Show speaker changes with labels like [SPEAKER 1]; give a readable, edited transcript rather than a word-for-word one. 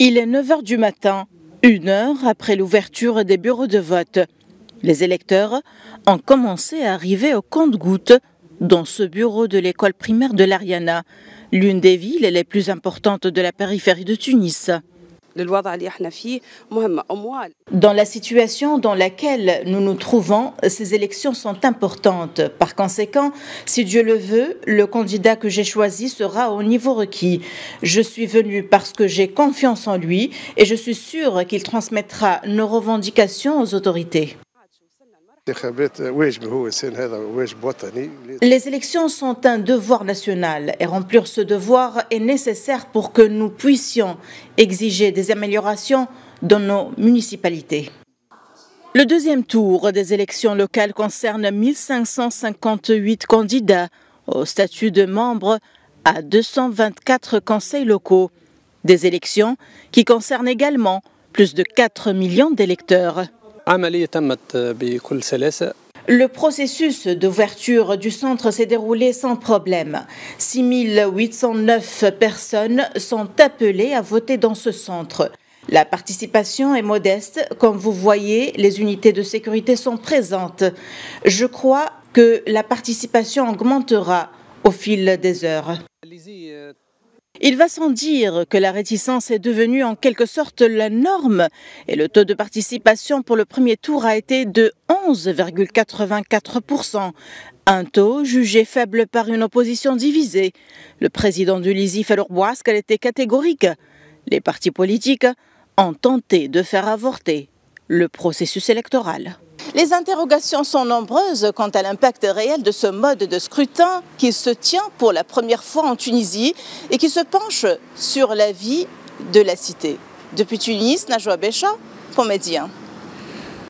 [SPEAKER 1] Il est 9 h du matin, 1 heure après l'ouverture des bureaux de vote. Les électeurs ont commencé à arriver au compte-gouttes dans ce bureau de l'école primaire de l'Ariana, l'une des villes les plus importantes de la périphérie de Tunis. Dans la situation dans laquelle nous nous trouvons, ces élections sont importantes. Par conséquent, si Dieu le veut, le candidat que j'ai choisi sera au niveau requis. Je suis venu parce que j'ai confiance en lui et je suis sûr qu'il transmettra nos revendications aux autorités. Les élections sont un devoir national et remplir ce devoir est nécessaire pour que nous puissions exiger des améliorations dans nos municipalités. Le deuxième tour des élections locales concerne 1558 candidats au statut de membre à 224 conseils locaux. Des élections qui concernent également plus de 4 millions d'électeurs. Le processus d'ouverture du centre s'est déroulé sans problème. 6 809 personnes sont appelées à voter dans ce centre. La participation est modeste. Comme vous voyez, les unités de sécurité sont présentes. Je crois que la participation augmentera au fil des heures. Il va sans dire que la réticence est devenue en quelque sorte la norme et le taux de participation pour le premier tour a été de 11,84%, un taux jugé faible par une opposition divisée. Le président du LISI, Fallour Bouaskal, était catégorique. Les partis politiques ont tenté de faire avorter le processus électoral. Les interrogations sont nombreuses quant à l'impact réel de ce mode de scrutin qui se tient pour la première fois en Tunisie et qui se penche sur la vie de la cité. Depuis Tunis, Najwa Becha pour Médien.